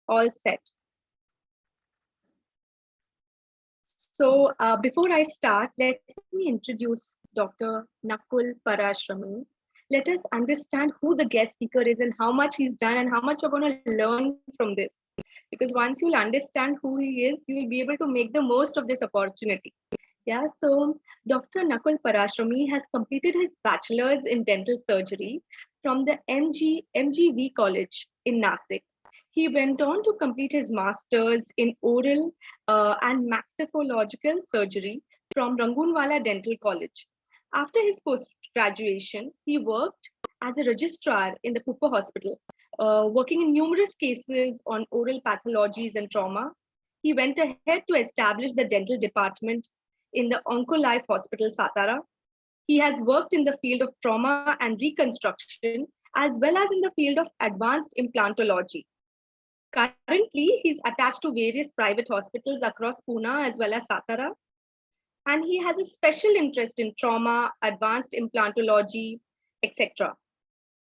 All set. So before I start, let me introduce Dr. Nakul Parashrami. Let us understand who the guest speaker is and how much he's done and how much you're going to learn from this. Because once you'll understand who he is, you'll be able to make the most of this opportunity. Yeah, so Dr. Nakul Parashrami has completed his bachelor's in dental surgery from the MGV College in Nasik. He went on to complete his master's in oral and maxillological surgery from Rangunwala Dental College. After his post-graduation, he worked as a registrar in the Cooper Hospital, working in numerous cases on oral pathologies and trauma. He went ahead to establish the dental department in the Oncolife Hospital, Satara. He has worked in the field of trauma and reconstruction, as well as in the field of advanced implantology. Currently, he's attached to various private hospitals across Pune as well as Satara. And he has a special interest in trauma, advanced implantology, etc.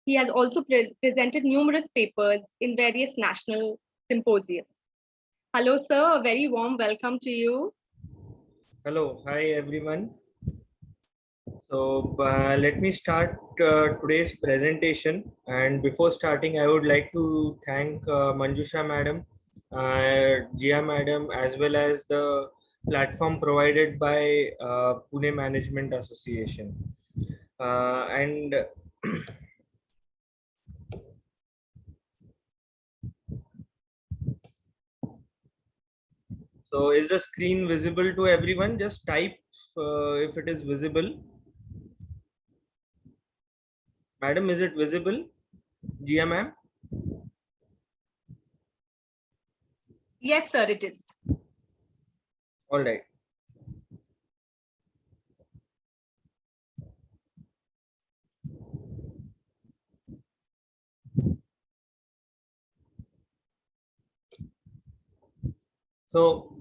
He has also presented numerous papers in various national symposiums. Hello, sir. A very warm welcome to you. Hello. Hi, everyone. So let me start today's presentation. And before starting, I would like to thank Manjusha madam, Jia madam, as well as the platform provided by Pune Management Association. And so is the screen visible to everyone? Just type if it is visible. Madam, is it visible? Jia ma'am? Yes, sir, it is. All right. So,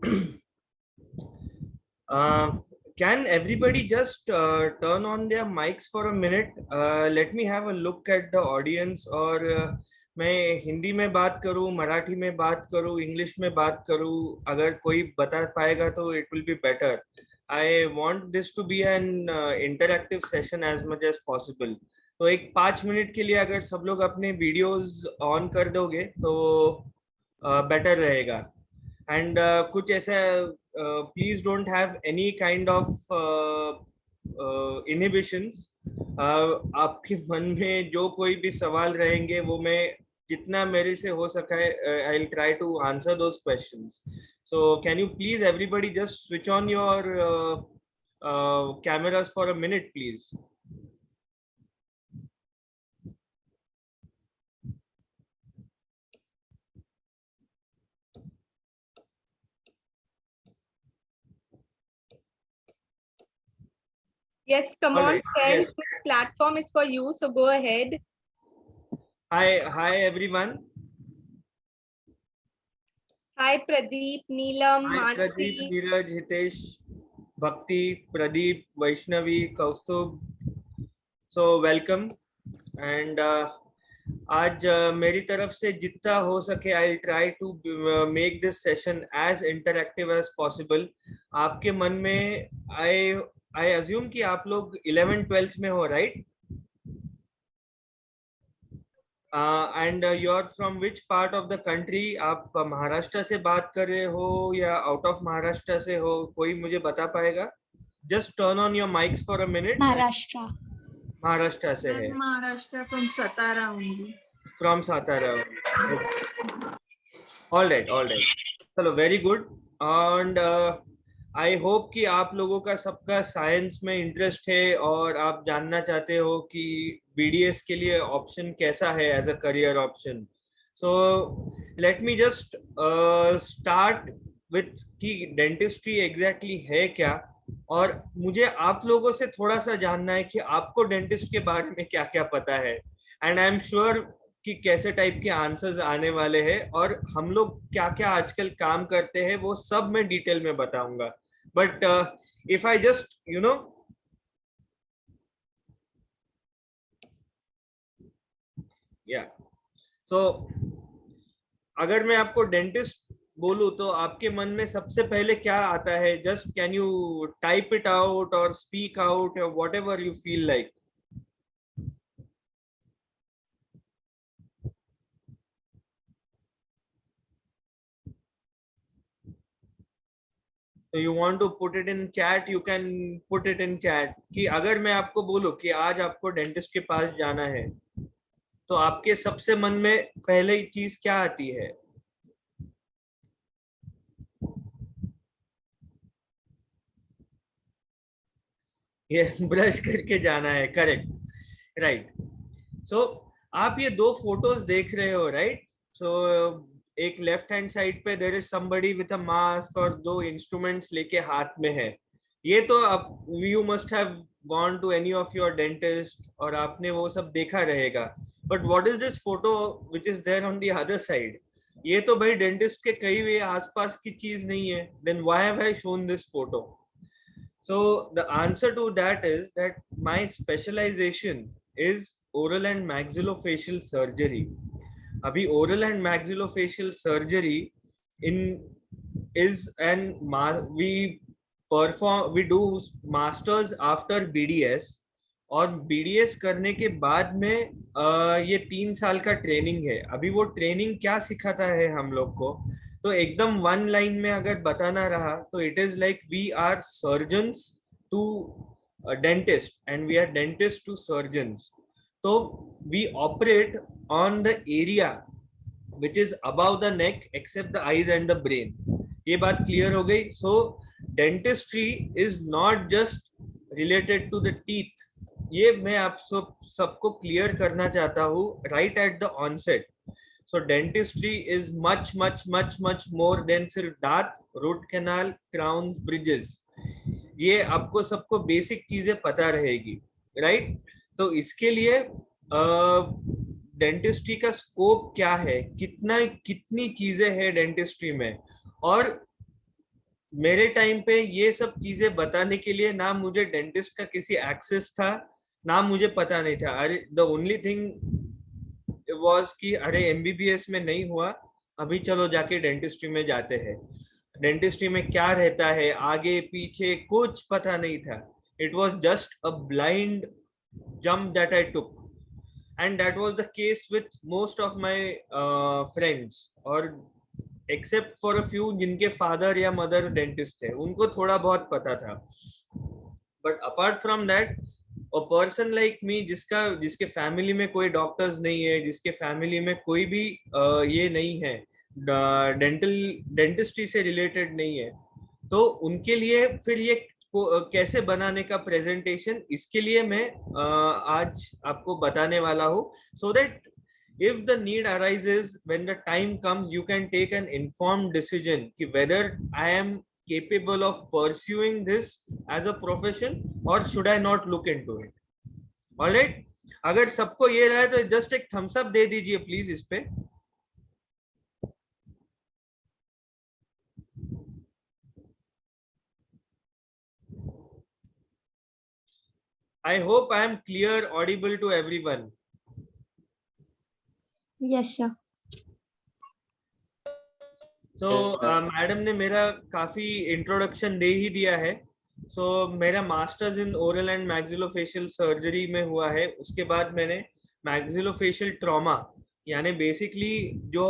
can everybody just turn on their mics for a minute? Let me have a look at the audience. और मैं हिंदी में बात करूँ, मराठी में बात करूँ, English में बात करूँ, अगर कोई बता पाएगा तो it will be better. I want this to be an interactive session as much as possible. तो एक 5 मिनट के लिए अगर सब लोग अपने वीडियोस ऑन कर दोगे तो बेटर रहेगा. And कुछ ऐसा please don't have any kind of inhibitions. आपके मन में जो कोई भी सवाल रहेंगे वो मैं जितना मेरे से हो सका है I'll try to answer those questions. So can you please everybody just switch on your cameras for a minute, please? Yes, come All on, right. friends. Yes. This platform is for you, so go ahead. Hi everyone. Hi, Pradeep, Neelam, Hi Mansi. Pradeep, Neeraj, Hitesh, Bhakti, Pradeep, Vaishnavi, Kaustubh. So welcome. And आज मेरी तरफ से जितना हो सके I try to make this session as interactive as possible. आपके मन में आई अज्यूम कि आप लोग 11th-12th में हो, right? And you are from which part of the country? आप महाराष्ट्र से बात कर रहे हो या आउट ऑफ महाराष्ट्र से हो? कोई मुझे बता पाएगा? Just turn on your mics for a minute. Maharashtra. Maharashtra से है. Maharashtra from Satara only. From Satara. All right. चलो very good. And I hope कि आप लोगों का सबका साइंस में इंटरेस्ट है और आप जानना चाहते हो कि बीडीएस के लिए ऑप्शन कैसा है as a career option. So let me just start with कि डेंटिस्ट्री एग्जैक्टली है क्या, और मुझे आप लोगों से थोड़ा सा जानना है कि आपको डेंटिस्ट के बारे में क्या क्या पता है. एंड आई एम श्योर कि कैसे टाइप के आंसर्स आने वाले हैं और हम लोग क्या क्या आजकल काम करते हैं वो सब मैं डिटेल में बताऊंगा. But if I just yeah, so अगर मैं आपको डेंटिस्ट बोलूं तो आपके मन में सबसे पहले क्या आता है? Just can you type it out और स्पीक आउट और what ever you feel like. So you want to put it in chat, you can put it in chat. कि अगर मैं आपको बोलूं कि आज आपको डेंटिस्ट के पास जाना है तो आपके सबसे मन में पहले चीज क्या आती है? ये ब्रश करके जाना है. करेक्ट. राइट. सो आप ये दो फोटोज देख रहे हो, राइट? सो एक लेफ्ट हैंड साइड पे there is somebody with a mask और दो इंस्ट्रूमेंट्स लेके हाथ में है. ये तो आप you must have gone to any of your dentist और आपने वो सब देखा रहेगा. But what is this photo which is there on the other side? ये तो भाई डेंटिस्ट के कहीं भी आसपास की चीज नहीं है. Then why have I shown this photo? So the answer to that is that my specialization is oral and maxillofacial surgery. Abhi oral and maxillofacial surgery in is we do masters after BDS. और BDS करने के बाद में ये 3 साल का training है. अभी वो ट्रेनिंग क्या सिखाता है हम लोग को? तो एकदम वन लाइन में अगर बताना रहा तो it is like we are surgeons to dentist and we are dentist to surgeons. तो we operate on the area which is about the neck except the eyes and the brain. ये बात clear हो गई? So dentistry is not just related to the teeth. ये मैं आप सबको clear करना चाहता हूँ right at the onset. So dentistry is much more than सिर्फ दांत, root canal, crowns, bridges. ये आपको सबको बेसिक चीजें पता रहेगी, राइट? तो इसके लिए डेंटिस्ट्री का स्कोप क्या है, कितनी चीजें हैं डेंटिस्ट्री में. और मेरे टाइम पे ये सब चीजें बताने के लिए ना मुझे डेंटिस्ट का किसी एक्सेस था, ना मुझे पता नहीं था. अरे द ओनली थिंग was कि अरे MBBS में नहीं हुआ, अभी चलो जाके डेंटिस्ट्री में जाते हैं. डेंटिस्ट्री में क्या रहता है आगे पीछे कुछ पता नहीं था. It was just a blind jump that I took, and that was the case with most of my friends. और except for a few जिनके father या mother डेंटिस्ट है, उनको थोड़ा बहुत पता था. But apart from that, और पर्सन लाइक मी जिसके फैमिली में कोई डॉक्टर्स नहीं है, जिसके फैमिली में कोई भी ये नहीं है, डेंटिस्ट्री से रिलेटेड नहीं है, तो उनके लिए फिर ये कैसे बनाने का प्रेजेंटेशन, इसके लिए मैं आज आपको बताने वाला हूँ. So that if the need arises, when the time comes, you can take an informed decision कि whether I am capable of pursuing this as a profession or should I not look into it. All right? अगर सबको ये रहा है तो just एक Thums up दे दीजिए please इस पे. I hope I am clear, audible to everyone. Yes, sir. So madam ने मेरा काफी इंट्रोडक्शन दे ही दिया है. सो मेरा masters in oral and maxillofacial surgery में हुआ है. उसके बाद मैंने मैक्सिलोफेशियल ट्रॉमा यानी बेसिकली जो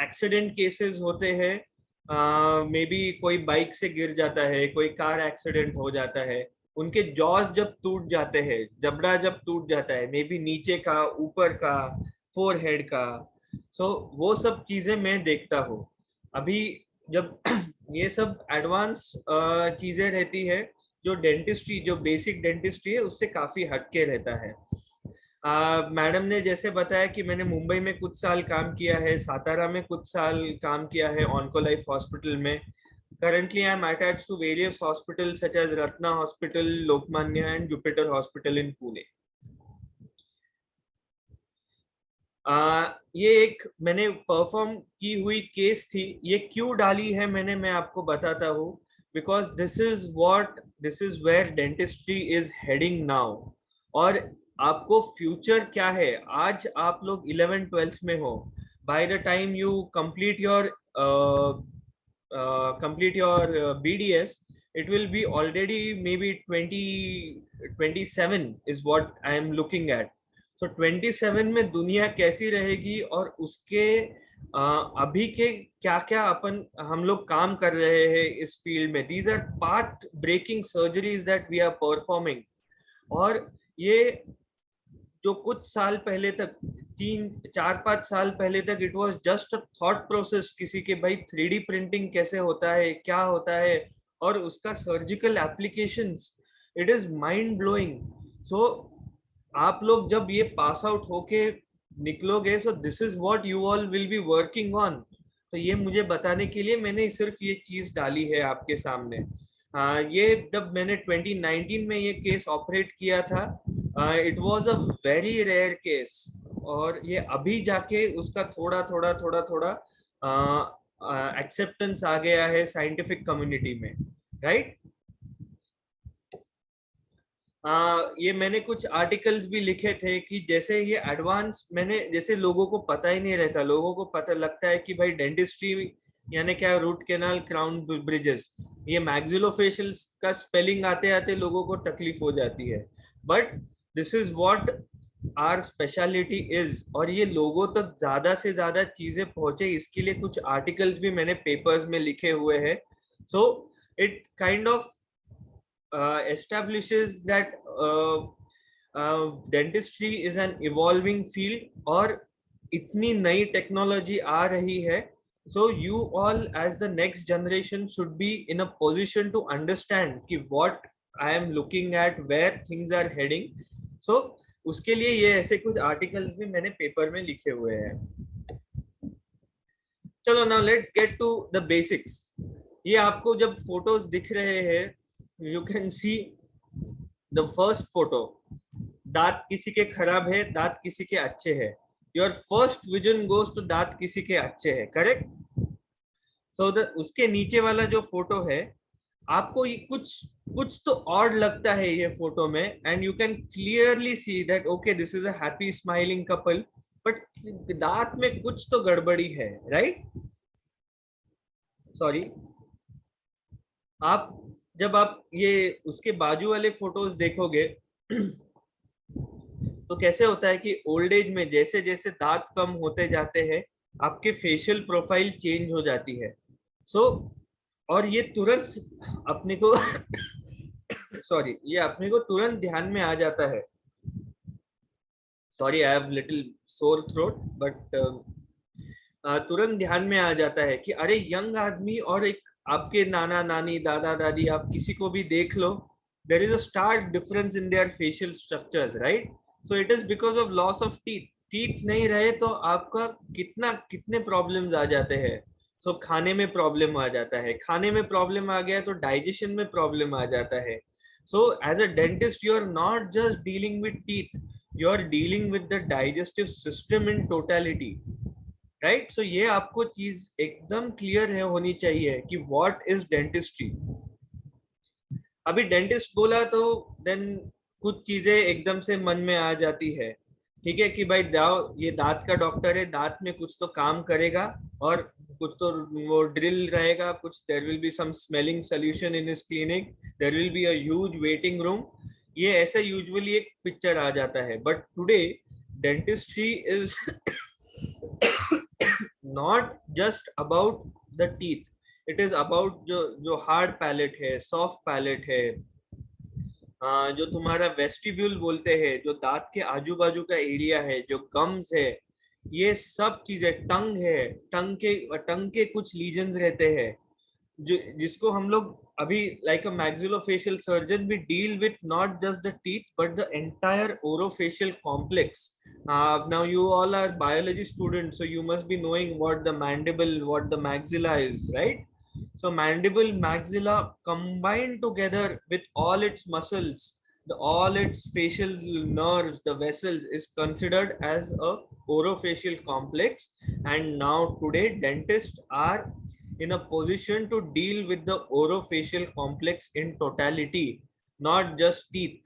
एक्सीडेंट केसेस होते हैं, मे बी कोई बाइक से गिर जाता है, कोई कार एक्सीडेंट हो जाता है, उनके जॉज जब टूट जाते हैं, जबड़ा जब टूट जाता है, मे बी नीचे का, ऊपर का, फोरहेड का, सो वो सब चीजें मैं देखता हूँ. अभी जब ये सब एडवांस चीजें रहती है, जो डेंटिस्ट्री, जो बेसिक डेंटिस्ट्री है उससे काफी हटके रहता है. मैडम ने जैसे बताया कि मैंने मुंबई में कुछ साल काम किया है, सातारा में कुछ साल काम किया है ऑन्कोलाइफ हॉस्पिटल में. currently I am attached to various hospitals such as Ratna Hospital, Lokmanya and Jupiter Hospital in Pune. ये एक मैंने परफॉर्म की हुई केस थी. ये क्यों डाली है मैंने, मैं आपको बताता हूँ. Because this is where dentistry is heading now. और आपको फ्यूचर क्या है, आज आप लोग 11th 12th में हो, by the time you complete your BDS, it will be already maybe 27 is what I am looking at. So 27 में दुनिया कैसी रहेगी और उसके अभी के क्या क्या हम लोग काम कर रहे हैं इस फील्ड में. These are path breaking surgeries that we are performing. और ये जो कुछ साल पहले तक 3-4-5 साल पहले तक it was just a thought process किसी के भाई 3D प्रिंटिंग कैसे होता है, क्या होता है, और उसका surgical applications, it is mind blowing. So आप लोग जब ये पास आउट होके निकलोगे, so this is what you all will be working on. तो ये मुझे बताने के लिए मैंने सिर्फ ये चीज डाली है आपके सामने. ये जब मैंने 2019 में ये केस ऑपरेट किया था, it was a very rare case, और ये अभी जाके उसका थोड़ा एक्सेप्टेंस आ गया है साइंटिफिक कम्युनिटी में, राइट. ये मैंने कुछ आर्टिकल्स भी लिखे थे कि जैसे ये एडवांस, मैंने जैसे लोगों को पता ही नहीं रहता, लोगों को पता लगता है कि भाई डेंटिस्ट्री यानी क्या, रूट कैनाल, क्राउन ब्रिजेस, ये मैक्सिलोफेशियल का स्पेलिंग आते आते लोगों को तकलीफ हो जाती है. But this is what our speciality is, और ये लोगों तक ज्यादा से ज्यादा चीजें पहुंचे, इसके लिए कुछ आर्टिकल्स भी मैंने पेपर्स में लिखे हुए हैं. So it kind of establishes that dentistry is an evolving field, और इतनी नई टेक्नोलॉजी आ रही है. So you all as the next generation should be in a position to understand कि what I am looking at, where things are heading. So उसके लिए ये ऐसे कुछ आर्टिकल्स भी मैंने पेपर में लिखे हुए हैं. चलो now let's get to the basics. ये आपको जब फोटोज दिख रहे हैं, you can see the first photo. दांत किसी के खराब है, दांत किसी के अच्छे है. Your first vision goes to दांत किसी के अच्छे है, correct? So उसके नीचे वाला जो फोटो है, आपको ये कुछ तो ऑड लगता है ये फोटो में, and you can clearly see that okay, this is a happy smiling couple, but दांत में कुछ तो गड़बड़ी है, right? Sorry. जब आप ये उसके बाजू वाले फोटोज देखोगे तो कैसे होता है कि ओल्ड एज में जैसे जैसे दांत कम होते जाते हैं, आपके फेशियल प्रोफाइल चेंज हो जाती है. सो और ये तुरंत अपने को सॉरी, ये अपने को तुरंत ध्यान में आ जाता है. Sorry, I have little sore throat, but तुरंत ध्यान में आ जाता है कि अरे यंग आदमी और एक आपके नाना नानी, दादा दादी, आप किसी को भी देख लो, there is a stark difference in their facial structures, right? So it is because of loss of teeth. teeth नहीं रहे तो आपका कितने प्रॉब्लम्स आ जाते हैं. So खाने में प्रॉब्लम आ जाता है, खाने में प्रॉब्लम आ गया तो डाइजेशन में प्रॉब्लम आ जाता है. So as a dentist you are not just dealing with teeth, you are dealing with the digestive system in totality. Right. So ये आपको चीज एकदम क्लियर है होनी चाहिए कि व्हाट इज डेंटिस्ट्री. अभी डेंटिस्ट बोला तो देन कुछ चीजें एकदम से मन में आ जाती है, ठीक है, कि भाई जाओ, ये दांत का डॉक्टर है, दांत में कुछ तो काम करेगा, और कुछ तो वो ड्रिल रहेगा, कुछ there will be some smelling solution in his clinic, there will be a huge waiting room. ये ऐसे यूजुअली एक पिक्चर आ जाता है. But today dentistry is not just about the teeth, it is about जो hard palate है, soft palate है, जो तुम्हारा वेस्टिब्यूल बोलते हैं, जो दांत के आजू बाजू का एरिया है, जो गम्स है, ये सब चीजें, टंग है, टंग के कुछ लीजन्स रहते हैं, जिसको हम लोग अभी like a maxillofacial surgeon we deal with not just the teeth but the entire orofacial complex. Now you all are biology students, so you must be knowing what the mandible, what the maxilla is, right? So mandible, maxilla combined together with all its muscles, all its facial nerves, the vessels, is considered as a orofacial complex. And now today dentists are in a position to deal with the orofacial complex in totality, not just teeth.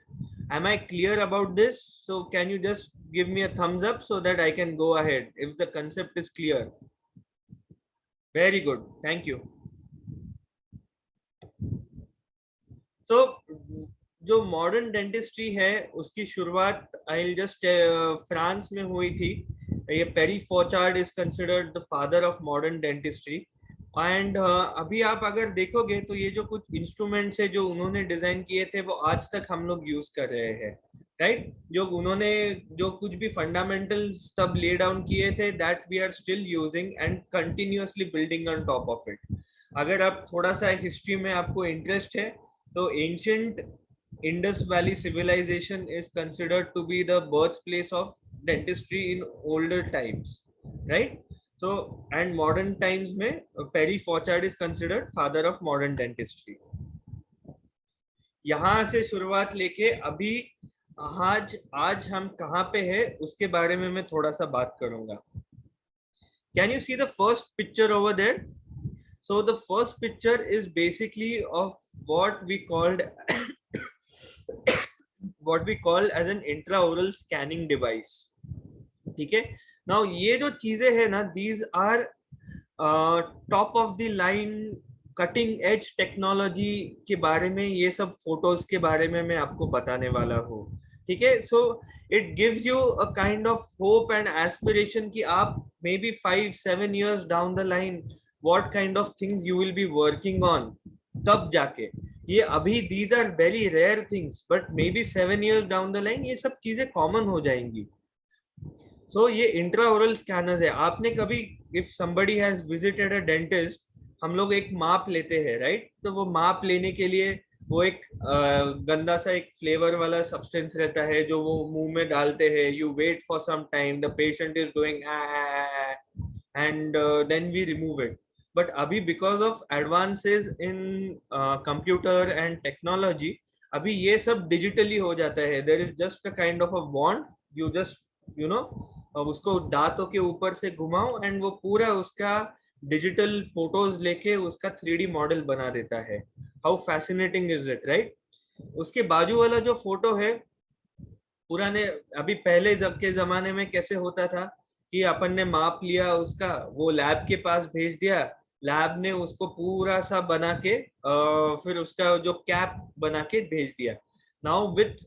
Am I clear about this? So can you just give me a thumbs up so that I can go ahead if the concept is clear. Very good. Thank you. So जो modern dentistry है उसकी शुरुआत I just France में हुई थी. ये Pierre Fauchard is considered the father of modern dentistry. And अभी आप अगर देखोगे तो ये जो कुछ इंस्ट्रूमेंट्स है जो उन्होंने डिजाइन किए थे वो आज तक हम लोग यूज कर रहे हैं, राइट? जो उन्होंने जो कुछ भी फंडामेंटल्स तब ले डाउन किए थे that we are still using and continuously building on top of it. अगर आप थोड़ा सा हिस्ट्री में आपको इंटरेस्ट है तो ancient Indus Valley civilization is considered to be the birthplace of dentistry in older times, right? So, and modern times में Perry Fauchard is considered father of modern dentistry. यहाँ से शुरुआत लेके अभी आज हम कहाँ पे है उसके बारे में मैं थोड़ा सा बात करूँगा. Can you see the first picture over there? So the first picture is basically of what we call as an intraoral scanning device. ठीक है. Now ये जो चीजें है ना, these are top of the line cutting edge technology के बारे में, ये सब फोटोज के बारे में मैं आपको बताने वाला हूँ. ठीक है. So it gives you a kind of hope and aspiration कि आप maybe 5-7 years down the line what kind of things you will be working on. तब जाके ये अभी these are very rare things but maybe 7 years down the line ये सब चीजें common हो जाएंगी. So ये intraoral scanners है. आपने कभी if somebody has visited a dentist, हम लोग एक माप लेते हैं, right? तो वो माप लेने के लिए वो एक गंदा सा एक फ्लेवर वाला सब्सटेंस रहता है जो वो मुंह में डालते हैं. You wait for some time, the patient is doing and then we remove it. But अभी because of advances in computer and technology, अभी ये सब digitally हो जाता है. There is just a kind of a wand, you just उसको दांतों के ऊपर से घुमाओ and वो पूरा उसका digital photos लेके उसका 3D मॉडल बना देता है. How fascinating is it, right? उसके बाजू वाला जो फोटो है पुराने, अभी पहले जब के जमाने में कैसे होता था कि अपन ने माप लिया उसका, वो लैब के पास भेज दिया, लैब ने उसको पूरा सा बना के फिर उसका जो कैप बना के भेज दिया. Now with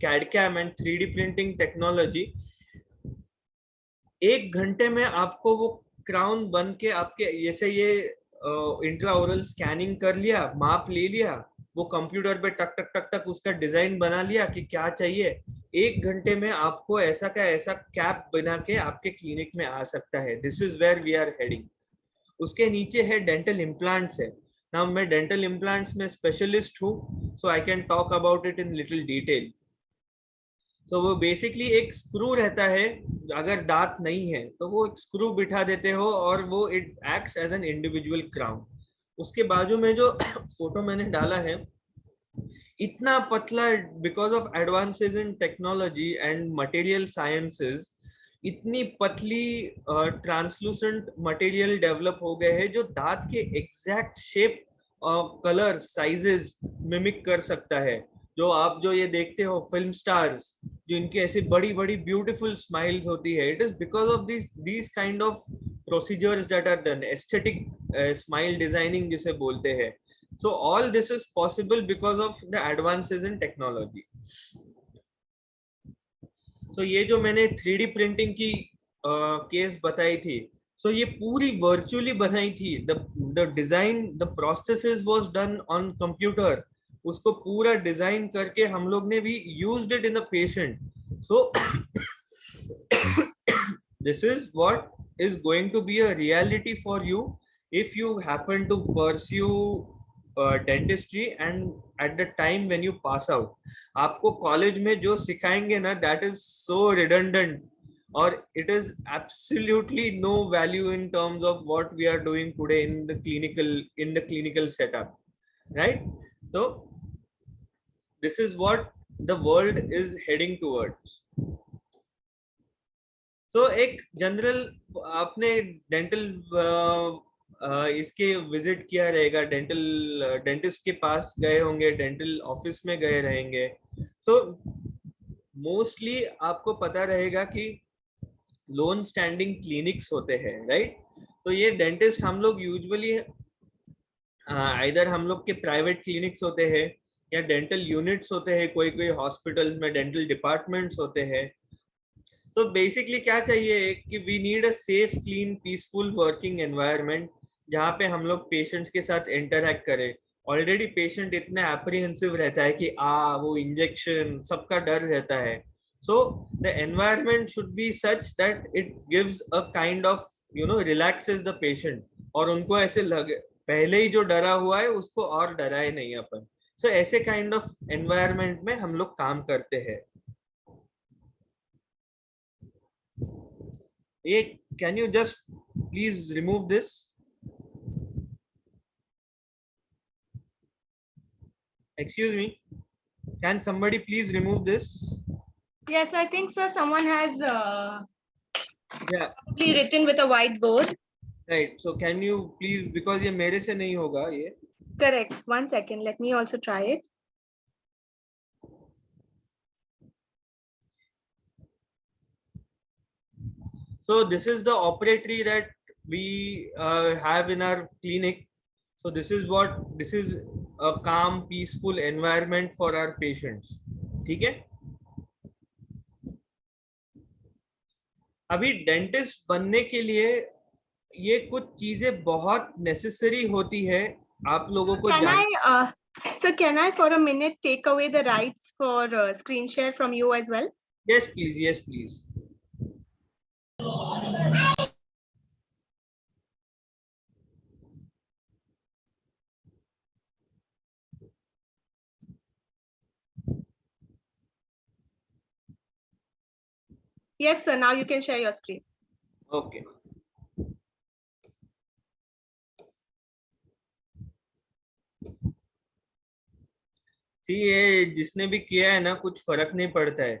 CAD/CAM and 3D printing technology 1 घंटे में आपको वो क्राउन बन के आपके जैसे ये इंट्राओरल स्कैनिंग कर लिया, माप ले लिया, वो कंप्यूटर पे टक टक टक टक उसका डिजाइन बना लिया कि क्या चाहिए. 1 घंटे में आपको ऐसा का ऐसा कैप बना के आपके क्लिनिक में आ सकता है. This is where we are heading. उसके नीचे है डेंटल इम्प्लांट्स है. नाउ मैं डेंटल इम्प्लांट्स में स्पेशलिस्ट हूँ, so I can talk about it in little detail. सो वो बेसिकली एक स्क्रू रहता है, अगर दांत नहीं है तो वो एक स्क्रू बिठा देते हो और वो it acts as an individual crown. उसके बाजू में जो फोटो मैंने डाला है इतना पतला, because of advances in technology and material sciences, इतनी पतली ट्रांसलूसेंट मटेरियल डेवलप हो गए हैं जो दांत के exact shape, colour, sizes mimic कर सकता है. जो आप जो ये देखते हो फिल्म स्टार्स, जो इनकी ऐसी बड़ी बड़ी ब्यूटीफुल स्माइल्स होती है, it is because of these kind of procedures that are done. Aesthetic smile designing जिसे बोलते हैं. So all this is possible because of the advances in technology. So ये जो मैंने 3D प्रिंटिंग की केस बताई थी, so ये पूरी वर्चुअली बनाई थी. the design, the processes was done on computer. उसको पूरा डिजाइन करके हम लोग ने भी used it in the patient. So this is what is going to be a reality for you if you happen to pursue dentistry and at the time when you pass out. आपको college में जो सिखाएंगे ना, that is so redundant or it is absolutely no value in terms of what we are doing today in the clinical setup, right? So this is what the world is heading towards. So एक general आपने dental इसके visit किया रहेगा, dentist के पास गए होंगे, dental office में गए रहेंगे. सो मोस्टली आपको पता रहेगा कि लोन स्टैंडिंग क्लिनिक्स होते हैं, राइट? तो ये डेंटिस्ट हम लोग यूजुअली इधर हम लोग के प्राइवेट क्लिनिक्स होते हैं या डेंटल यूनिट्स होते हैं, कोई कोई हॉस्पिटल्स में डेंटल डिपार्टमेंट्स होते हैं। तो बेसिकली क्या चाहिए कि we need a safe clean peaceful working environment जहाँ पे हम लोग पेशेंट्स के साथ इंटरेक्ट करें। ऑलरेडी पेशेंट इतना एप्रीहेंसिव रहता है कि वो इंजेक्शन सबका डर रहता है। So the environment should be such that it gives a kind of relaxes the patient, और उनको ऐसे लगे पहले ही जो डरा हुआ है उसको और डराए नहीं अपन। सो ऐसे काइंड ऑफ एनवायरनमेंट में हम लोग काम करते हैं। Hey, can you just please remove this? Excuse me. Can somebody please remove this? Yes, I think, sir, someone has Yeah. probably written with a whiteboard. Right. So can you please, because ये मेरे से नहीं होगा ये. Correct. 1 second. Let me also try it. So this is the operatory that we have in our clinic. So this is a calm, peaceful environment for our patients. ठीक है? अभी dentist बनने के लिए ये कुछ चीजें बहुत नेसेसरी होती है आप लोगों को Sir, can I for a minute take away the rights for screen share from you as well? Yes, please. Yes, please. Yes, sir. Now you can share your screen. Okay. See, ये जिसने भी किया है ना कुछ फर्क नहीं पड़ता है.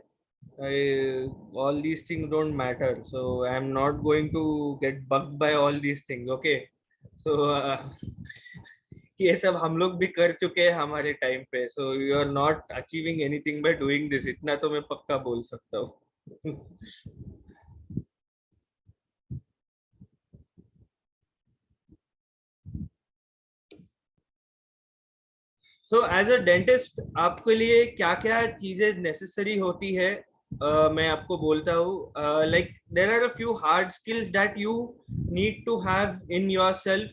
All these things don't matter. So I am not going to get bugged by all these things. Okay. So ये सब हम लोग भी कर चुके हैं हमारे टाइम पे. So you are not achieving anything by doing this. इतना तो मैं पक्का बोल सकता हूँ. सो एज अ डेंटिस्ट आपके लिए क्या क्या चीजें नेसेसरी होती है मैं आपको बोलता हूँ. Like there are a few hard skills that you need to have in yourself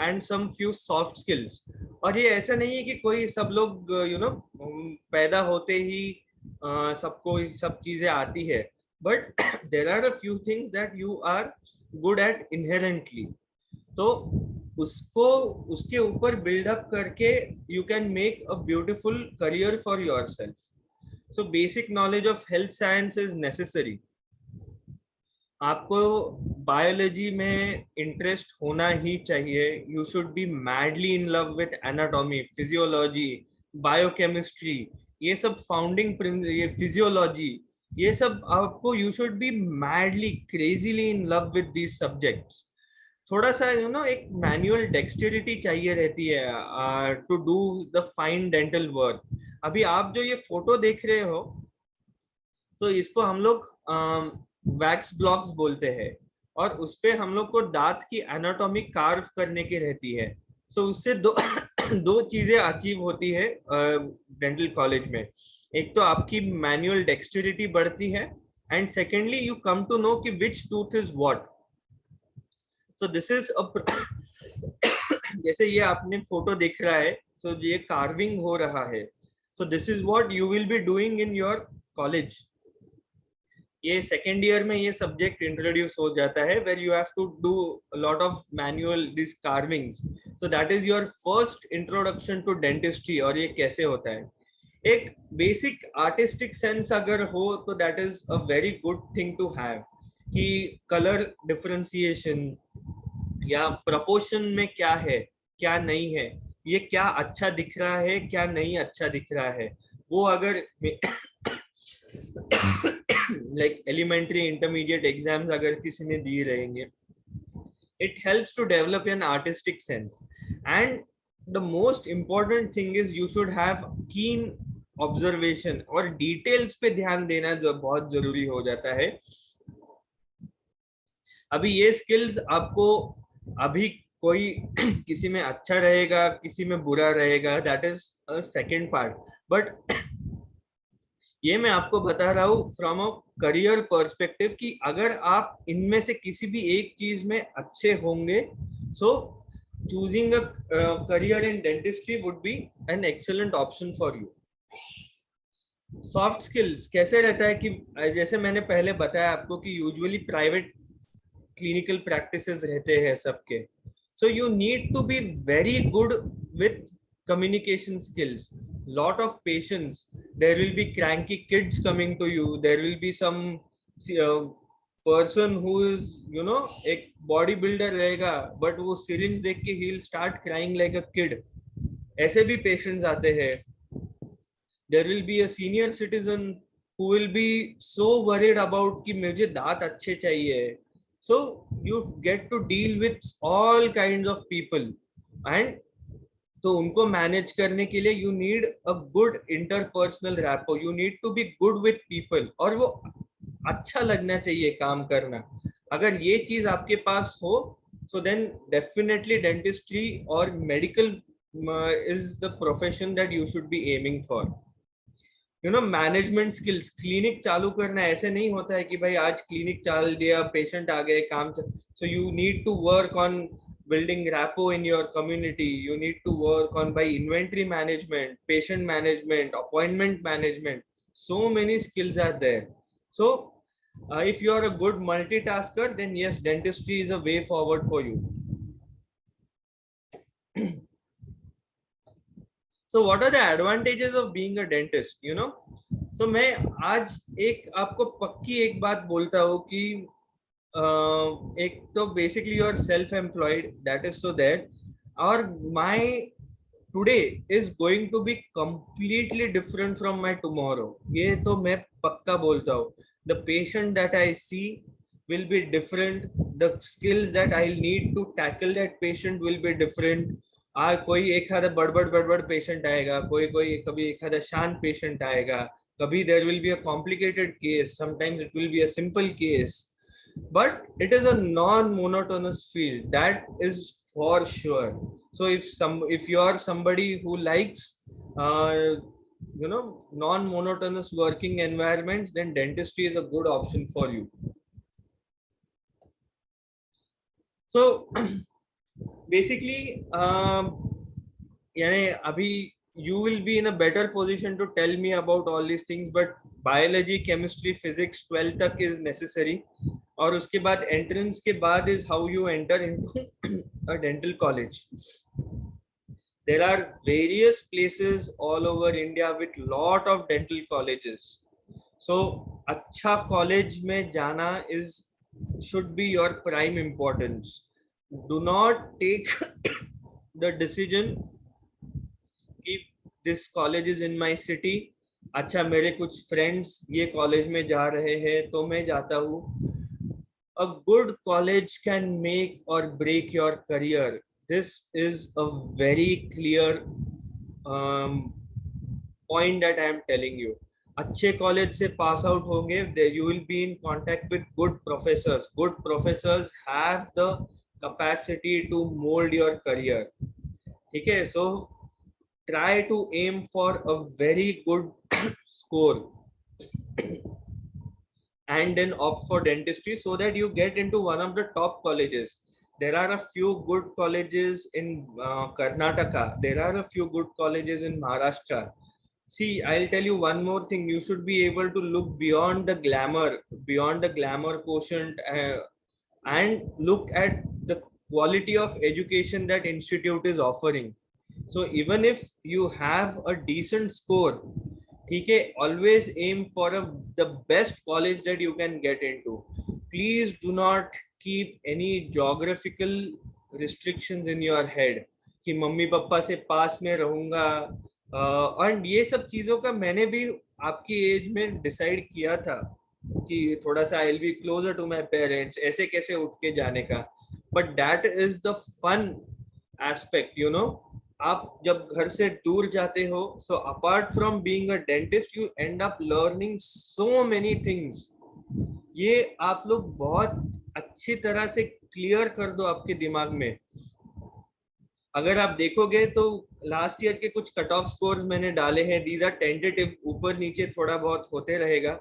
and some few soft skills. और ये ऐसा नहीं है कि कोई सब लोग पैदा होते ही सबको सब चीजें आती है, but there are a few things that you are good at inherently. तो उसको उसके ऊपर बिल्डअप करके you can make a beautiful career for yourself. So basic knowledge of health science is necessary. आपको बायोलॉजी में इंटरेस्ट होना ही चाहिए. You should be madly in love with anatomy, physiology, biochemistry, ये सब फाउंडिंग, ये फिजियोलॉजी, ये सब आपको you should be madly crazily in love with these subjects. थोड़ा सा एक मैनुअल डेक्सटेरिटी चाहिए रहती है to do the fine dental work. अभी आप जो ये फोटो देख रहे हो तो इसको हम लोग वैक्स ब्लॉक्स बोलते हैं, और उसपे हम लोग को दांत की एनाटॉमी कार्व करने की रहती है. सो उससे दो चीजें अचीव होती है डेंटल कॉलेज में. एक तो आपकी मैनुअल डेक्सटेरिटी बढ़ती है, and secondly you come to know कि which tooth is what. So this is जैसे ये आपने फोटो देख रहा है, सो ये कार्विंग हो रहा है. So this is what you will be doing in your college. ये सेकेंड ईयर में ये सब्जेक्ट इंट्रोड्यूस हो जाता है, where you have to do lot of manual this carvings. So that is your first introduction to dentistry. और ये कैसे होता है, एक बेसिक आर्टिस्टिक सेंस अगर हो तो that is a very good thing to have. कि कलर डिफरेंशिएशन या प्रपोर्शन में क्या है क्या नहीं है, ये क्या अच्छा दिख रहा है क्या नहीं अच्छा दिख रहा है, वो अगर लाइक एलिमेंट्री इंटरमीडिएट एग्जाम्स अगर किसी ने दिए रहेंगे, it helps to develop an artistic sense. And the most important thing is you should have keen observation और डिटेल्स पे ध्यान देना जो बहुत जरूरी हो जाता है। अभी ये स्किल्स आपको अभी कोई किसी में अच्छा रहेगा, किसी में बुरा रहेगा, that is a second part, but ये मैं आपको बता रहा हूँ फ्रॉम अ करियर पर्सपेक्टिव कि अगर आप इनमें से किसी भी एक चीज में अच्छे होंगे, so choosing a career in dentistry would be an excellent option for you. Soft skills कैसे रहता है कि जैसे मैंने पहले बताया आपको कि यूजुअली प्राइवेट क्लिनिकल प्रैक्टिसेस रहते हैं सबके, so you need to be very good with communication skills, lot of patience. There will be cranky kids coming to you, there will be some uh, person who is एक body builder रहेगा but वो syringe देख के he'll start crying like a kid, ऐसे भी patients आते हैं। there will be a senior citizen who will be so worried about कि मुझे दांत अच्छे चाहिए। So you get to deal with all kinds of people, and तो उनको मैनेज करने के लिए you need a good interpersonal rapport, you need to be good with people, और वो अच्छा लगना चाहिए काम करना। अगर ये चीज आपके पास हो, so then definitely dentistry or medical is the profession that you should be aiming for. Management skills, clinic चालू करना ऐसे नहीं होता है कि भाई आज क्लिनिक चाल दिया, पेशेंट आ गए, काम। So you need to work on building rapport in your community, you need to work on by inventory management, patient management, appointment management, so many skills are there. So if you are a good multitasker, then yes, dentistry is a way forward for you. So what are the advantages of being a dentist? So मैं आज एक आपको पक्की एक बात बोलता हूँ कि एक तो basically you are self employed, that is so that और my today is going to be completely different from my tomorrow, ये तो मैं पक्का बोलता हूँ। The patient that I see will be different, the skills that I'll need to tackle that patient will be different. कोई एक आधा बड़बड़ patient आएगा, कोई कभी एक आधा शांत पेशेंट आएगा, कभी there will be a complicated case, sometimes it will be a simple case, but it is a non-monotonous field, that is for sure. So if you are somebody who likes non-monotonous working environments, then dentistry is a good option for you. So basically abhi you will be in a better position to tell me about all these things, but biology, chemistry, physics 12th tak is necessary, और उसके बाद entrance के बाद is how you enter into a dental college. There are various places all over India with lot of dental colleges, so अच्छा college में जाना should be your prime importance. Do not take the decision कि this college is in my city, अच्छा मेरे कुछ friends ये college में जा रहे हैं तो मैं जाता हूँ। A good college can make or break your career. This is a very clear point that I am telling you. अच्छे कॉलेज से पास आउट होंगे, you will be in contact with good professors. Good professors have the capacity to mold your career. ठीक है, so try to aim for a very good score and then opt for dentistry so that you get into one of the top colleges. There are a few good colleges in Karnataka. There are a few good colleges in Maharashtra. See, I'll tell you one more thing. You should be able to look beyond the glamour quotient, and look at the quality of education that institute is offering. So even if you have a decent score, okay, always aim for the best college that you can get into. Please do not keep any geographical restrictions in your head कि mummy papa से पास में रहूंगा, और ये सब चीजों का मैंने भी आपकी एज में डिसाइड किया था कि थोड़ा सा I will be closer to my parents, ऐसे कैसे उठ के जाने का, but that is the fun aspect, आप जब घर से दूर जाते हो, so apart from being a dentist you end up learning so many things. ये आप लोग बहुत अच्छी तरह से क्लियर कर दो आपके दिमाग में. अगर आप देखोगे तो लास्ट ईयर के कुछ कट ऑफ स्कोर्स मैंने डाले हैं. दीज आर टेंटेटिव, ऊपर नीचे थोड़ा बहुत होते रहेगा.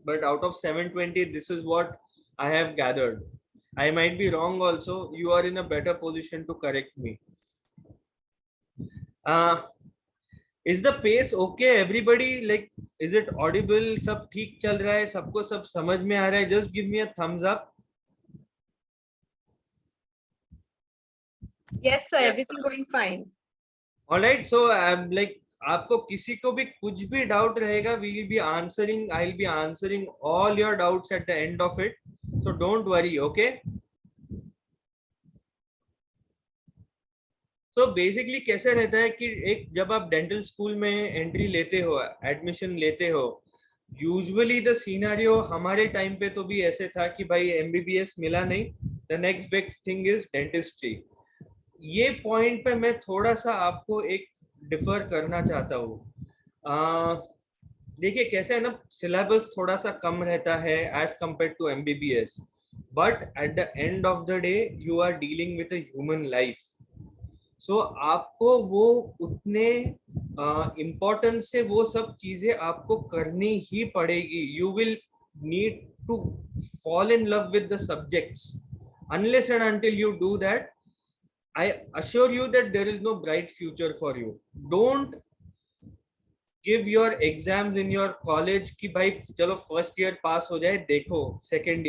But out of 720 this is what I have gathered. I might be wrong also. You are in a better position to correct me. Is the pace okay everybody? Like, is it audible? सब ठीक चल रहा है? सबको सब समझ में आ रहा है? Just give me a thumbs up. Yes, sir. Everything going fine. All right. So I'm like, आपको किसी को भी कुछ भी डाउट रहेगा, we will be answering. I'll be answering all your doubts at the end of it. So don't worry. Okay. तो basically कैसे रहता है कि एक जब आप डेंटल स्कूल में एंट्री लेते हो, एडमिशन लेते हो, यूजुअली द सिनेरियो हमारे टाइम पे तो भी ऐसे था कि भाई एमबीबीएस मिला नहीं, the next big thing is dentistry. ये पॉइंट पे मैं थोड़ा सा आपको एक डिफर करना चाहता हूँ. देखिए कैसे है ना, सिलेबस थोड़ा सा कम रहता है as compare to MBBS, but at the end of the day you are dealing with a human life. So आपको वो उतने इम्पोर्टेंस से वो सब चीजें आपको करनी ही पड़ेगी. You will need to fall in love with the subjects. Unless and until you do that, I assure you that there is no bright future for you. Don't give your exams in your college कि भाई चलो first year पास हो जाए, देखो second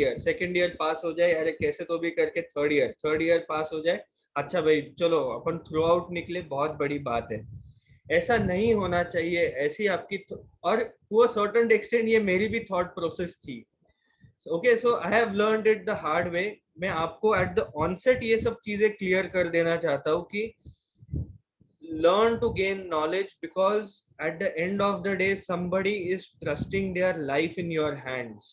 year पास हो जाए, अरे कैसे तो भी करके थर्ड ईयर पास हो जाए, अच्छा भाई चलो अपन थ्रू आउट निकले, बहुत बड़ी बात है. ऐसा नहीं होना चाहिए. ऐसी आपकी और टू अ सर्टेन एक्सटेंट ये मेरी भी थॉट प्रोसेस थी. Okay, so I have learned it the hard way. मैं आपको एट द ऑनसेट ये सब चीजें क्लियर कर देना चाहता हूँ कि learn to gain knowledge, because at the end of the day somebody is trusting their life in your hands.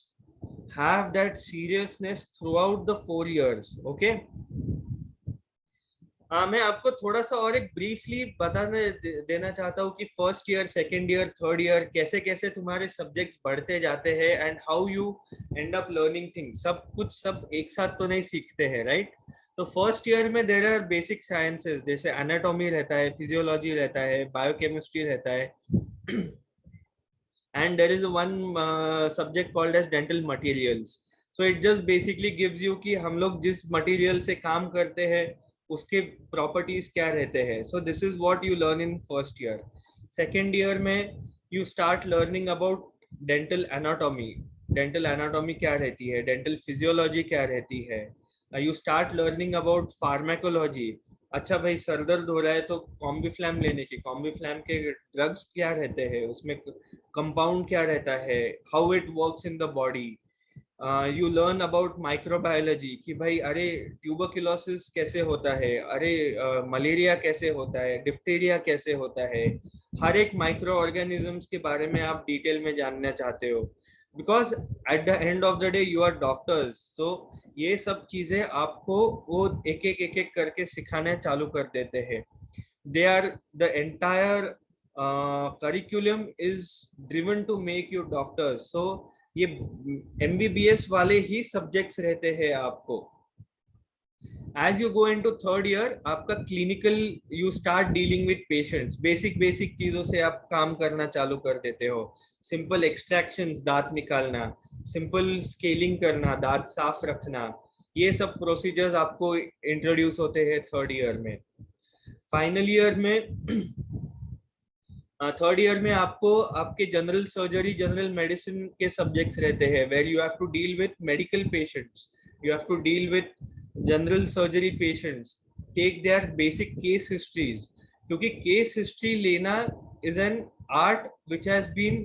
Have that seriousness throughout the 4 years. Okay. मैं आपको थोड़ा सा और एक ब्रीफली बताने देना चाहता हूँ कि first year, second year, third year कैसे कैसे तुम्हारे सब्जेक्ट्स बढ़ते जाते हैं and how you end up learning things. सब कुछ सब एक साथ तो नहीं सीखते हैं, राइट? तो फर्स्ट ईयर में देयर आर बेसिक साइंसेस, जैसे एनाटॉमी रहता है, फिजियोलॉजी रहता है, बायोकेमिस्ट्री रहता है, and there is one subject called as dental materials. So it just basically gives you कि हम लोग जिस मटेरियल से काम करते हैं उसके प्रॉपर्टीज क्या रहते हैं. So this is what you learn in first year. Second year में you start learning about dental anatomy. Dental anatomy क्या रहती है, डेंटल फिजियोलॉजी क्या रहती है. You start learning about pharmacology. अच्छा भाई सर दर्द हो रहा है तो कॉम्बीफ्लैम लेने की, कॉम्बीफ्लैम के ड्रग्स क्या रहते हैं, उसमें कंपाउंड क्या रहता है, how it works in the body. You learn about microbiology कि भाई अरे ट्यूबरक्यूलोसिस कैसे होता है, अरे मलेरिया कैसे होता है, डिप्थीरिया कैसे होता है. हर एक माइक्रो ऑर्गेनिजम्स के बारे में आप डिटेल में जानना चाहते हो, because at the end of the day you are doctors. So ये सब चीजें आपको वो एक एक करके सिखाने चालू कर देते हैं. They are the entire curriculum is driven to make you doctors. So ये एमबीबीएस वाले ही सब्जेक्ट्स रहते हैं आपको. As you go into third year आपका clinical, you start dealing with patients. Basic चीजों से आप काम करना चालू कर देते हो. सिंपल एक्सट्रैक्शंस, दांत निकालना, सिंपल स्केलिंग करना, दांत साफ रखना, ये सब प्रोसीजर्स आपको इंट्रोड्यूस होते हैं थर्ड ईयर में. फाइनल ईयर में थर्ड ईयर में आपको आपके जनरल सर्जरी, जनरल मेडिसिन के सब्जेक्ट्स रहते हैं, where you have to deal with medical patients, you have to deal with general surgery patients, take their basic case histories. क्योंकि case history लेना is an art which has been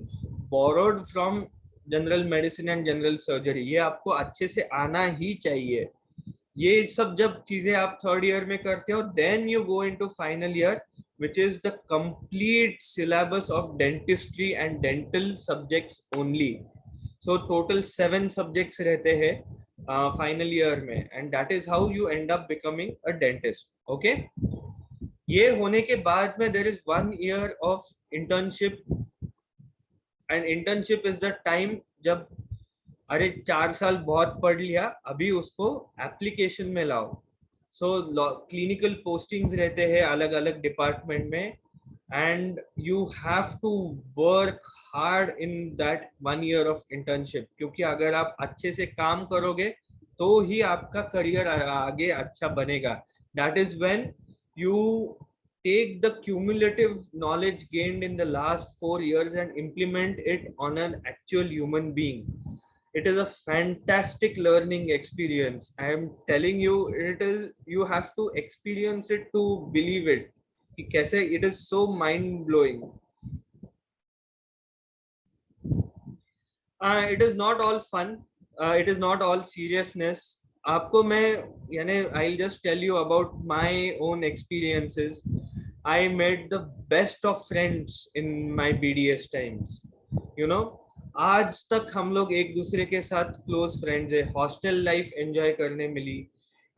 borrowed from general medicine and general surgery. ये आपको अच्छे से आना ही चाहिए. ये सब जब चीजें आप थर्ड ईयर में करते हो, then you go into final year which is the complete syllabus of dentistry and dental subjects only. So total 7 subjects रहते हैं final year में, and that is how you end up becoming a dentist. Okay. ये होने के बाद में there is 1 year of internship, and internship is the time जब अरे 4 साल बहुत पढ़ लिया, अभी उसको एप्लीकेशन में लाओ. सो क्लिनिकल पोस्टिंग्स रहते हैं अलग अलग डिपार्टमेंट में, and you have to work hard in that 1 year of internship, क्योंकि अगर आप अच्छे से काम करोगे तो ही आपका करियर आगे अच्छा बनेगा. That is when you take the cumulative knowledge gained in the last 4 years and implement it on an actual human being. It is a fantastic learning experience. I am telling you, it is, you have to experience it to believe it कि कैसे it is so mind blowing. It is not all fun, it is not all seriousness. आपको मैं यानी I'll just tell you about my own experiences. I made the best of friends in my BDS times. You know, आज तक हम लोग एक दूसरे के साथ क्लोज फ्रेंड्स है. हॉस्टल लाइफ एंजॉय करने मिली.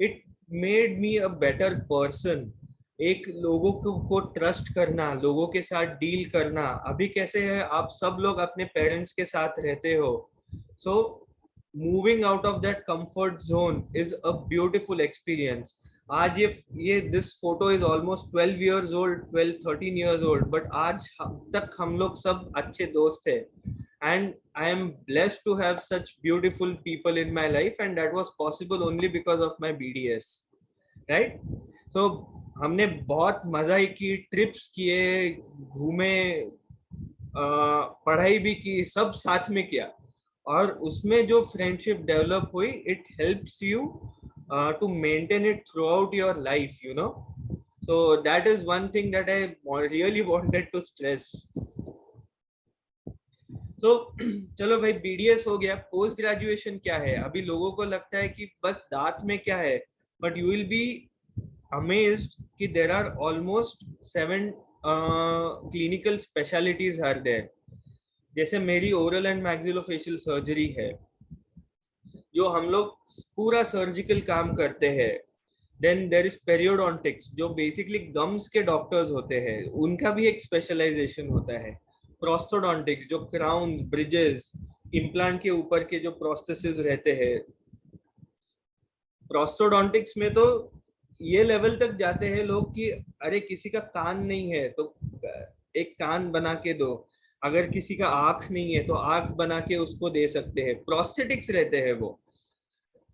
It made me a better person. एक लोगों को ट्रस्ट करना, लोगों के साथ डील करना. अभी कैसे है, आप सब लोग अपने पेरेंट्स के साथ रहते हो. सो moving out of that comfort zone is a beautiful experience. आज ये this photo is almost 12 years old, 12-13 years old, but आज तक हम लोग सब अच्छे दोस्त थे. And I am blessed to have such beautiful people in my life, and that was possible only because of my BDS, right? So हमने बहुत मजा ही की, ट्रिप्स किए, घूमे, पढ़ाई भी की, सब साथ में किया. और उसमें जो फ्रेंडशिप डेवलप हुई, it helps you to maintain it throughout your life, you know. So that is one thing that I really wanted to stress. So चलो भाई, बीडीएस हो गया. पोस्ट ग्रेजुएशन क्या है? अभी लोगों को लगता है कि बस दांत में क्या है, but you will be amazed कि there are almost 7 clinical specialities are there. जैसे मेरी ओरल एंड मैक्सिलोफेशियल सर्जरी है, जो हम लोग पूरा सर्जिकल काम करते हैं. देन देयर इज पेरियोडोंटिक्स, जो बेसिकली गम्स के डॉक्टर्स होते हैं, उनका भी एक स्पेशलाइजेशन होता है. प्रोस्थोडोंटिक्स, जो क्राउन्स, ब्रिजेस, इम्प्लांट के ऊपर के जो प्रोस्थेसिस रहते हैं. प्रोस्थोडोंटिक्स में तो ये लेवल तक जाते हैं लोग कि अरे किसी का कान नहीं है तो एक कान बना के दो, अगर किसी का आंख नहीं है तो आंख बना के उसको दे सकते हैं. प्रोस्थेटिक्स रहते हैं, वो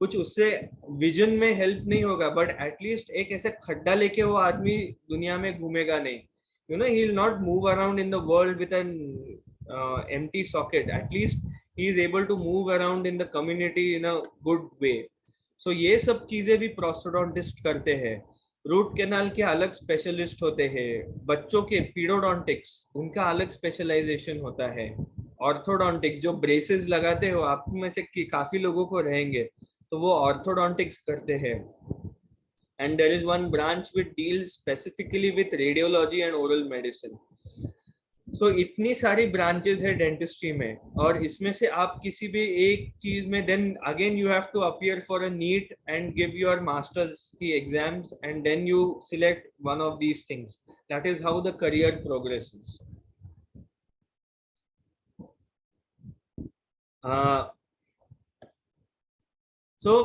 कुछ उससे विजन में हेल्प नहीं होगा, बट एटलीस्ट एक ऐसे खड्डा लेके वो आदमी दुनिया में घूमेगा नहीं. You know, he will not move around in the world with an empty socket. At least he is able to move around in the community in a good way. So ये सब चीजें भी प्रोस्थोडोंटिस्ट करते हैं. रूट कैनाल के अलग specialist होते हैं. बच्चों के पीडोडोंटिक्स, उनका अलग स्पेशलाइजेशन होता है. ऑर्थोडोंटिक्स, जो ब्रेसेस लगाते हो, आप में से काफी लोगों को रहेंगे तो वो ऑर्थोडोंटिक्स करते हैं. And there is one branch which deals specifically with radiology and oral medicine. So इतनी सारी ब्रांचेस है डेंटिस्ट्री में, और इसमें से आप किसी भी एक चीज में, then again you have to appear for a NEET and give your masters की exams, and then you select one of these things. That is how the career progresses. So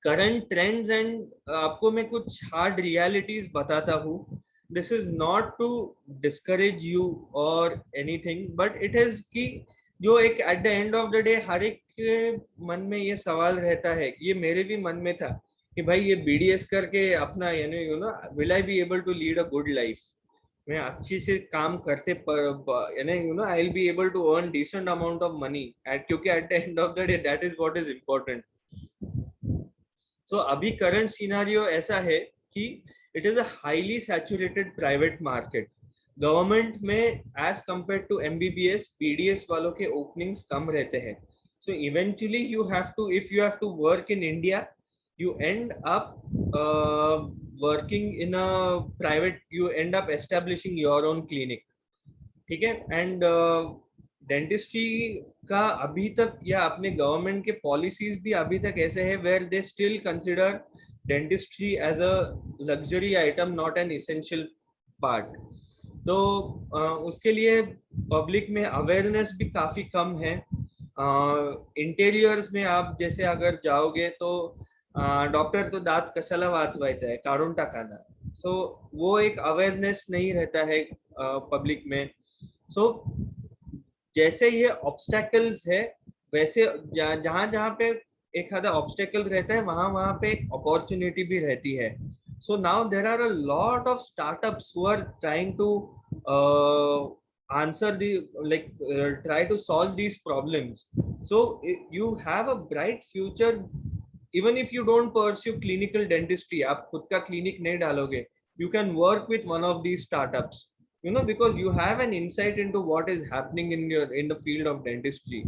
current trends, and आपको मैं कुछ hard realities बताता हूँ. This is not to discourage you or anything, but it is कि जो एक at the end of the day हर एक के मन में ये सवाल रहता है, ये मेरे भी मन में था कि भाई ये BDS करके अपना you know will I be able to lead a good life? मैं अच्छी से काम करते you know I will be able to earn decent amount of money, क्योंकि at the end of the day that is what is important. So अभी current scenario ऐसा है कि it is a highly saturated private market. Government में as compared to MBBS, BDS वालों के openings कम रहते हैं. So eventually you have to, if you have to work in India, you end up working in a private, you end up establishing your own clinic. ठीक है. And dentistry का अभी तक, या अपने गवर्नमेंट के पॉलिसीज भी अभी तक ऐसे है where they still consider dentistry as a luxury item, not an essential part. तो उसके लिए पब्लिक में अवेयरनेस भी काफी कम है. इंटेरियर्स में आप जैसे अगर जाओगे तो डॉक्टर तो दात कशाला वाचवायचा आहे काढून टाकाना. सो वो एक अवेयरनेस नहीं रहता है पब्लिक में. सो जैसे ये ऑब्स्टेकल्स है वैसे जहां जहां पे एक आधा ऑब्स्टेकल रहता है वहां वहां पे एक अपॉर्चुनिटी भी रहती है. So now there are a lot of startups who are trying to answer the try to solve these problems. So you have a bright future even if you don't pursue clinical dentistry. आप खुद का clinic नहीं डालोगे, you can work with one of these startups, you know, because you have an insight into what is happening in the field of dentistry.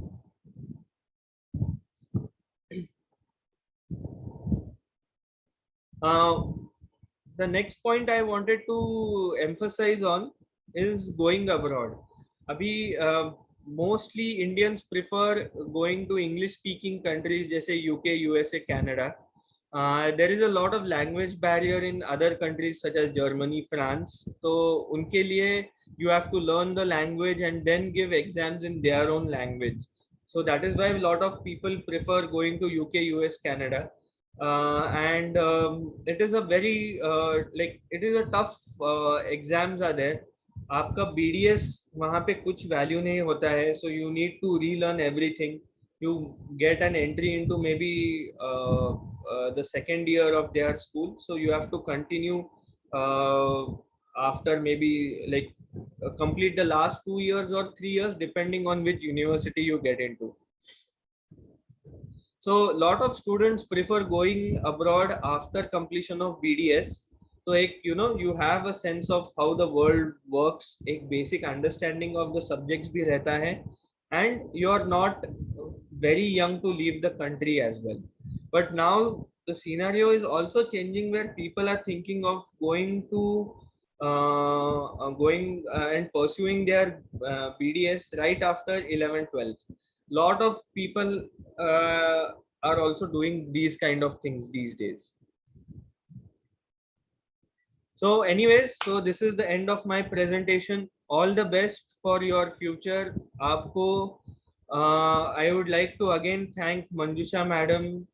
The next point I wanted to emphasize on is going abroad. Abhi mostly Indians prefer going to English speaking countries जैसे UK, USA, Canada. There is a lot of language barrier in other countries such as Germany, France. So उनके लिए you have to learn the language and then give exams in their own language. So that is why a lot of people prefer going to UK, US, Canada. And it is a very it is a tough exams are there. आपका BDS वहाँ पे कुछ value नहीं होता है, so you need to relearn everything. You get an entry into maybe the second year of their school, so you have to continue after maybe complete the last 2 years or 3 years depending on which university you get into. So a lot of students prefer going abroad after completion of BDS. So you know, you have a sense of how the world works, a basic understanding of the subjects bhi rehta hai, and you are not very young to leave the country as well. But now the scenario is also changing where people are thinking of going to and pursuing their BDS right after 11th, 12th. Lot of people are also doing these kind of things these days. So anyways, so this is the end of my presentation. All the best for your future. Aapko, I would like to again thank Manjusha madam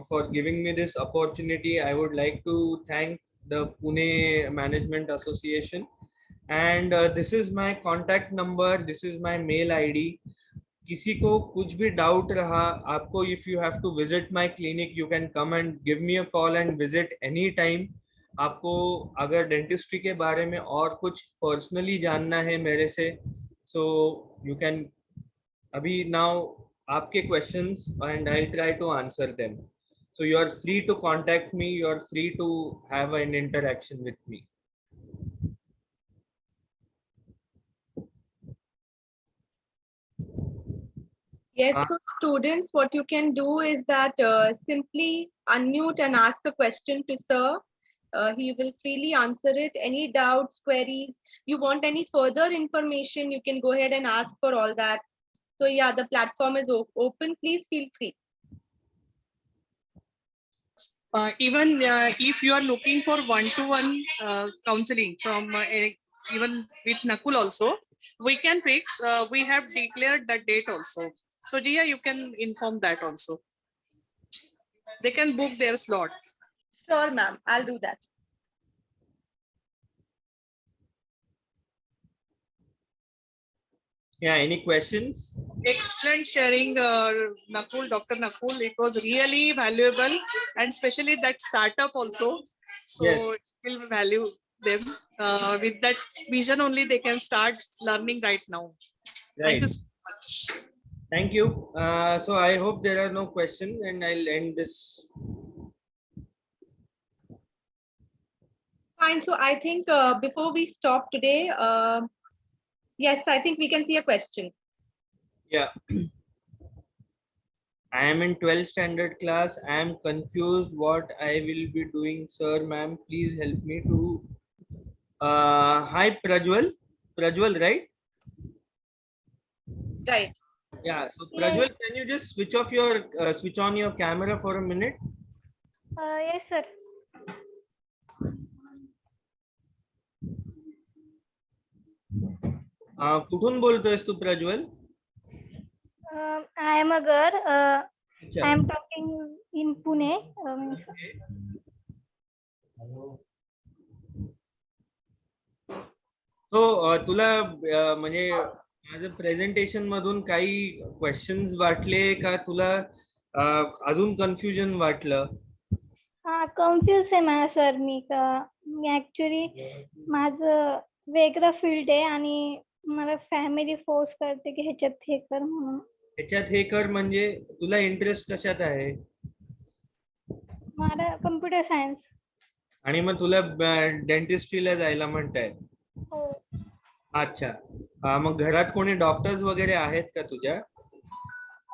for giving me this opportunity. I would like to thank the Pune Management Association. And this is my contact number. This is my mail ID. किसी को कुछ भी doubt रहा आपको, if you have to visit my clinic, you can come and give me a call and visit any time. आपको अगर dentistry के बारे में और कुछ पर्सनली जानना है मेरे से, सो यू कैन अभी नाउ आपके questions and I try to answer them. So you are free to contact me, you are free to have an interaction with me. Yes, so students, what you can do is that simply unmute and ask a question to sir. He will freely answer it. Any doubts, queries, you want any further information, you can go ahead and ask for all that. So yeah, the platform is open. Please feel free. Even if you are looking for one-to-one counseling from even with Nakul also, we can fix. We have declared that date also. So Jia, you can inform that also. They can book their slot. Sure, ma'am. I'll do that. Yeah, any questions? Excellent sharing, Nakul, Dr. Nakul. It was really valuable, and especially that startup also. So Yes. it will value them. With that vision only, they can start learning right now. Right. Thank you so much. Thank you. So I hope there are no questions, and I'll end this. Fine. So I think before we stop today, yes, I think we can see a question. Yeah. I am in 12th standard class. I am confused what I will be doing, sir, ma'am. Please help me to. Hi, Prajwal. Prajwal, right? Right. Yeah. So Prajwal, Yes. can you just switch on your camera for a minute? Yes, sir. कुठून बोलतोयस तू Prajwal? I am a girl. अच्छा. I am talking in Pune. Means, तो तुला म्हणजे माझं presentation मधून काही questions वाटले का तुला अजून कन्फ्युजन वाटलं? कन्फ्युज आहे माझ्या सर. मी ऍक्च्युली माझं वेगळं फील्ड आहे आणि मला फॅमिली फोर्स करते की ह्याच्यात हे कर म्हणून. त्याच्यात हे कर म्हणजे तुला इंटरेस्ट कशात आहे? मला कम्प्युटर सायन्स. आणि मग तुला डेंटिस्ट्रीला जायला म्हणताय? हो. अच्छा. मग घरात कोणी डॉक्टर्स वगैरे आहेत का तुझ्या?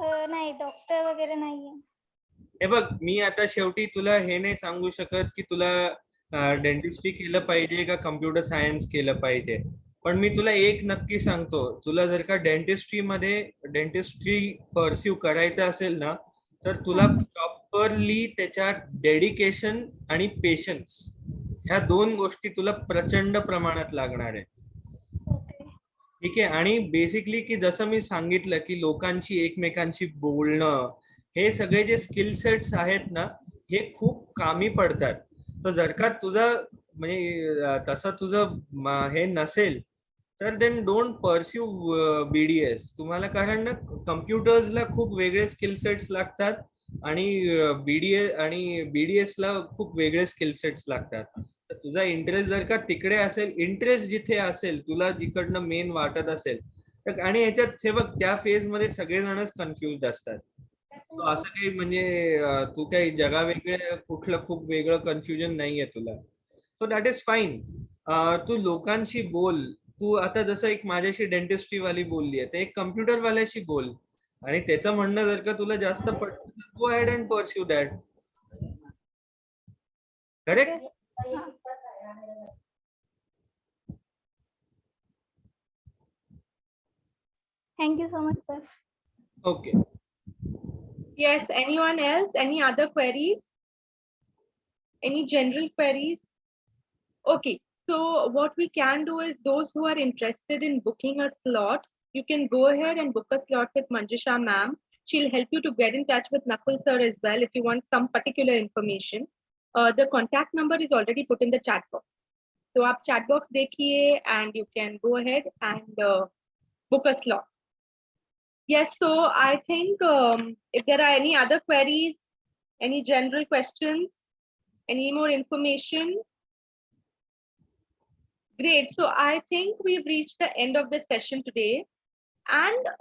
नाही, डॉक्टर वगैरे नाहीये. हे बघ, मी आता शेवटी तुला हे नाही सांगू शकत की तुला डेंटिस्ट्री केलं पाहिजे का कम्प्युटर सायन्स केलं पाहिजे, पण मी तुला एक नक्की सांगतो, तुला जर का डेंटिस्ट्री परस्यू करायचं असेल ना, तर तुला प्रॉपरली त्याच्यात डेडिकेशन आणि पेशन्स ह्या दोन गोष्टी तुला प्रचंड प्रमाणात लागणार आहे. ठीक आहे. आणि बेसिकली की जसं मी सांगितलं की लोकांशी एकमेकांशी बोलणं, हे सगळे जे स्किल सेट्स आहेत ना, हे खूप कामी पडतात. तर जर का तुझं म्हणजे तसं तुझं हे नसेल तर देन डोंट परस्यू बीडीएस. तुम्हाला कारण ना कम्प्युटर्सला खूप वेगळे स्किल सेट्स लागतात आणि बीडीएस ला खूप वेगळे स्किल सेट्स लागतात. तर तुझा इंटरेस्ट जर का तिकडे असेल, इंटरेस्ट जिथे असेल तुला जिकडनं मेन वाटत असेल तर, आणि याच्यात हे बघ त्या फेज मध्ये सगळेजणच कन्फ्युज असतात. सो असं काही म्हणजे तू काही जगावेगळे कुठलं खूप वेगळं कन्फ्युजन नाहीये तुला. So that is fine. तू लोकांशी बोल. तू आता जसं एक माझ्याशी डेंटिस्ट्री वाली बोलली आहे, तर एक कम्प्युटर वाल्याशी बोल आणि त्याचं म्हणणं जर का तुला जास्त पटलं तर go ahead and pursue that. Correct? Thank you so much, sir. Okay. Yes, anyone else? Any other queries? Any general queries? Okay, so what we can do is those who are interested in booking a slot, you can go ahead and book a slot with Manjusha ma'am. She'll help you to get in touch with Nakul sir as well if you want some particular information. The contact number is already put in the chat box. So aap chat box dekhiye and you can go ahead and book a slot. Yes, so I think if there are any other queries, any general questions, any more information? Great. So I think we've reached the end of the session today. And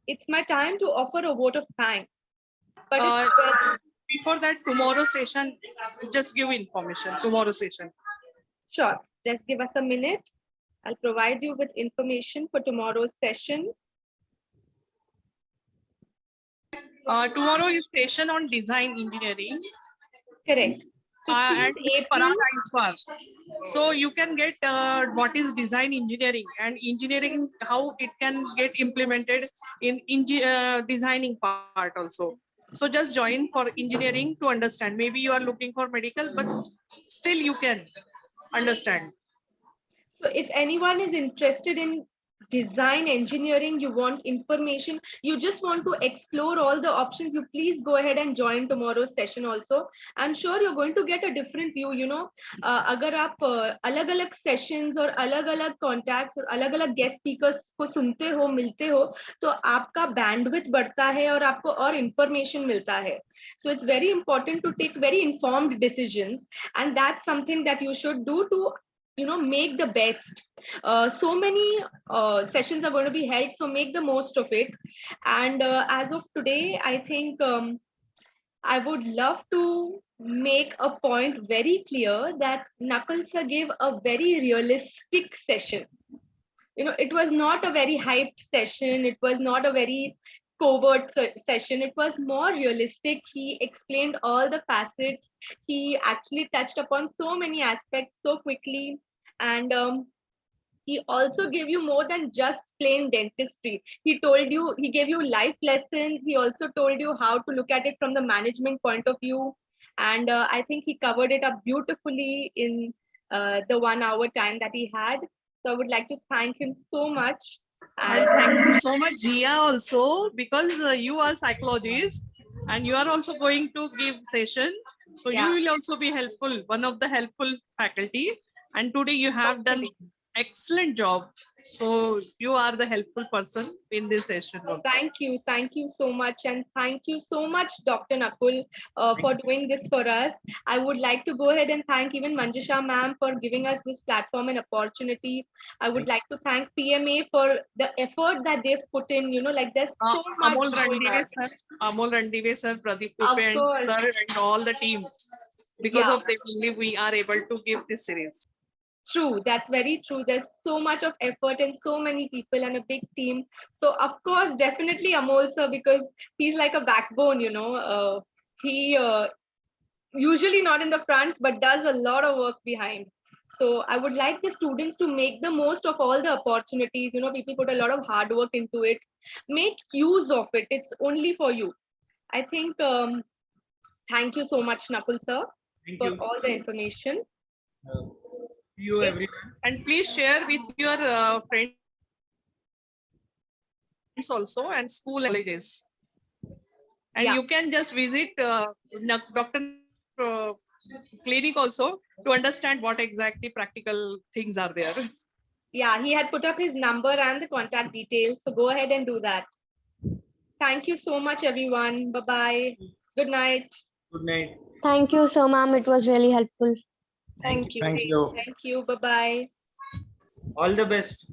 it's my time to offer a vote of thanks. But Before that, tomorrow session, just give information. Tomorrow session. Sure. Just give us a minute. I'll provide you with information for tomorrow's session. Tomorrow is session on design engineering. Correct. And April. So you can get what is design engineering and engineering, how it can get implemented in designing part also. So just join for engineering to understand. Maybe you are looking for medical, but still you can understand. So if anyone is interested in design engineering, you want information, you just want to explore all the options, you please go ahead and join tomorrow's session also. I'm sure you're going to get a different view, you know. Agar aap alag-alag sessions or alag-alag contacts or alag-alag guest speakers ko sunte ho, milte ho, to aapka bandwidth badhta hai aur aapko aur information milta hai. So it's very important to take very informed decisions, and that's something that you should do to, you know, make the best. So many sessions are going to be held, so make the most of it. And as of today, I think I would love to make a point very clear that Nakul sir gave a very realistic session. You know, it was not a very hyped session, it was not a very covert session, it was more realistic. He explained all the facets, he actually touched upon so many aspects so quickly. And he also gave you more than just plain dentistry. He told you, he gave you life lessons. He also told you how to look at it from the management point of view. And I think he covered it up beautifully in the 1 hour time that he had. So I would like to thank him so much. And thank you so much, Jia, also, because you are psychologist and you are also going to give session. So Yeah. you will also be helpful, one of the helpful faculty. And today you have done excellent job. So you are the helpful person in this session also. Thank you so much, and thank you so much, Dr. Nakul, for doing this for us. I would like to go ahead and thank even Manjusha ma'am for giving us this platform and opportunity. I would like to thank PMA for the effort that they've put in. You know, like there's so much Amol going Randive sir, Pradeep Of Tupe and course. sir and all the team. Because Yeah. of them only we are able to give this series. True, that's very true. There's so much of effort and so many people and a big team. So of course, definitely Amol sir, because he's like a backbone, you know. He usually not in the front, but does a lot of work behind. So I would like the students to make the most of all the opportunities. You know, people put a lot of hard work into it. Make use of it. It's only for you. I think, thank you so much, Nakul sir, Thank for you. all the information. See you, everyone. And please share with your friends also and school colleges. And Yeah. you can just visit Dr. clinic also to understand what exactly practical things are there. Yeah, he had put up his number and the contact details. So go ahead and do that. Thank you so much, everyone. Bye-bye. Good night. Good night. Thank you, so ma'am. It was really helpful. Thank you. Thank you. Bye-bye. All the best.